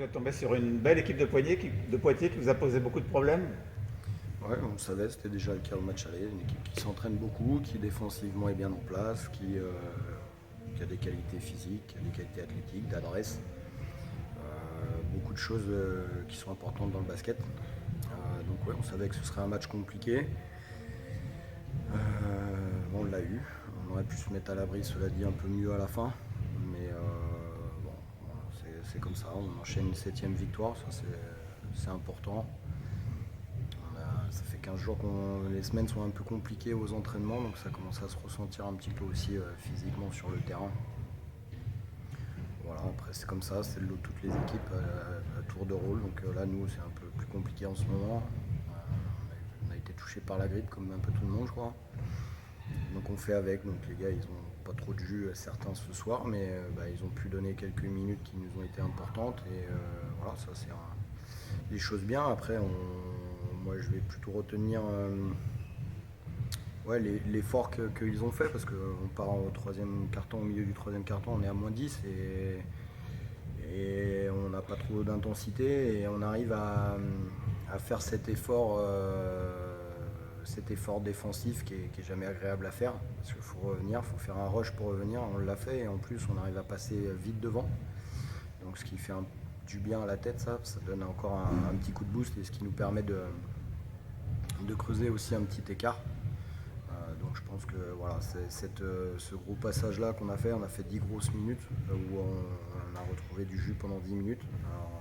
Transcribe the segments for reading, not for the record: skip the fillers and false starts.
Vous êtes tombé sur une belle équipe de Poitiers qui vous a posé beaucoup de problèmes. Ouais, on le savait, c'était déjà le cas au match aller. Une équipe qui s'entraîne beaucoup, qui défensivement est bien en place, qui a des qualités physiques, qui a des qualités athlétiques, d'adresse. Beaucoup de choses qui sont importantes dans le basket. Donc ouais, on savait que ce serait un match compliqué. On l'a eu. On aurait pu se mettre à l'abri, cela dit, un peu mieux à la fin. Mais bon, c'est comme ça. On enchaîne une 7e victoire, ça c'est important. Ça fait 15 jours que les semaines sont un peu compliquées aux entraînements, donc ça commence à se ressentir un petit peu aussi physiquement sur le terrain. Voilà, après c'est comme ça, c'est le lot de toutes les équipes à tour de rôle. Donc là, nous, c'est un peu plus compliqué en ce moment. On a été touché par la grippe, comme un peu tout le monde, je crois. Donc on fait avec. Donc les gars, ils ont pas trop de jus, certains ce soir, mais ils ont pu donner quelques minutes qui nous ont été importantes. Et voilà, ça c'est des choses bien. Après, moi, je vais plutôt retenir l'effort qu'ils ont fait, parce qu'on part au troisième carton, au milieu du troisième carton, on est à -10 et on n'a pas trop d'intensité et on arrive à faire cet effort défensif qui est jamais agréable à faire, parce qu'il faut revenir, il faut faire un rush pour revenir. On l'a fait et en plus on arrive à passer vite devant, donc ce qui fait du bien à la tête. Ça donne encore un petit coup de boost et ce qui nous permet de creuser aussi un petit écart. Donc je pense que voilà, ce gros passage là qu'on a fait, on a fait 10 grosses minutes où on a retrouvé du jus pendant 10 minutes. Alors,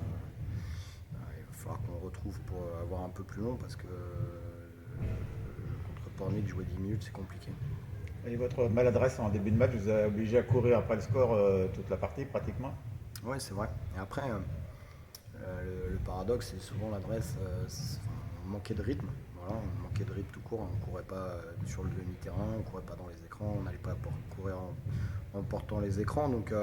il va falloir qu'on retrouve pour avoir un peu plus long, parce que contre Pornic, jouer 10 minutes c'est compliqué. Et votre maladresse en début de match vous a obligé à courir après le score toute la partie pratiquement. Oui, c'est vrai. Et après, le paradoxe, c'est souvent l'adresse, on manquait de rythme. Voilà, on manquait de rythme tout court. On ne courait pas sur le demi-terrain, on ne courait pas dans les écrans, on n'allait pas courir en portant les écrans. Donc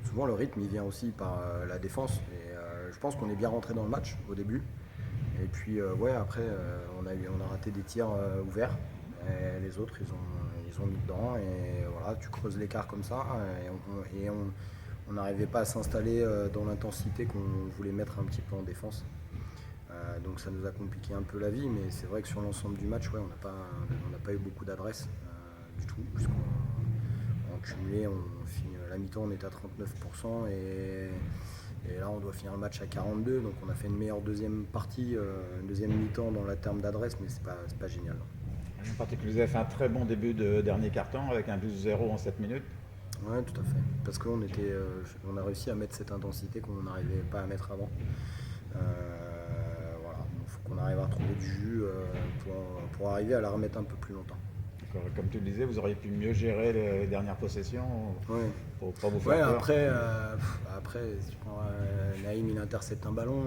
souvent le rythme il vient aussi par la défense. Et je pense qu'on est bien rentré dans le match au début. Et puis après on a raté des tirs ouverts. Et les autres ils ont mis dedans. Et voilà, tu creuses l'écart comme ça. Et on n'arrivait pas à s'installer dans l'intensité qu'on voulait mettre un petit peu en défense. Donc ça nous a compliqué un peu la vie, mais c'est vrai que sur l'ensemble du match, on n'a pas eu beaucoup d'adresse du tout, puisqu'en cumulé, on finit la mi-temps, on est à 39%, et là on doit finir le match à 42%, donc on a fait une meilleure deuxième partie, une deuxième mi-temps dans le terme d'adresse, mais c'est pas génial. En particulier, vous avez fait un très bon début de dernier carton avec un 12-0 en 7 minutes. Ouais, tout à fait, parce qu'on on a réussi à mettre cette intensité qu'on n'arrivait pas à mettre avant. Voilà, il faut qu'on arrive à retrouver du jus pour arriver à la remettre un peu plus longtemps. Comme tu le disais, vous auriez pu mieux gérer les dernières possessions pour ne pas vous faire peur. Après, si tu prends Naïm, il intercepte un ballon.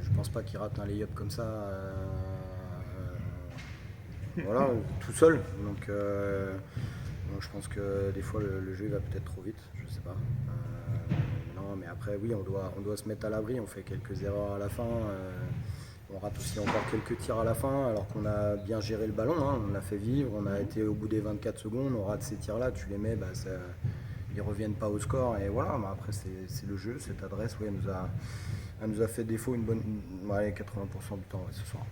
Je pense pas qu'il rate un lay-up comme ça. Voilà, tout seul. Donc je pense que des fois le jeu va peut-être trop vite, je sais pas. Non, mais après oui, on doit se mettre à l'abri. On fait quelques erreurs à la fin. On rate aussi encore quelques tirs à la fin, alors qu'on a bien géré le ballon, hein. On l'a fait vivre, on a été au bout des 24 secondes, on rate ces tirs-là, tu les mets, ils reviennent pas au score. Et voilà, après c'est le jeu, cette adresse, elle nous a fait défaut 80% du temps ce soir.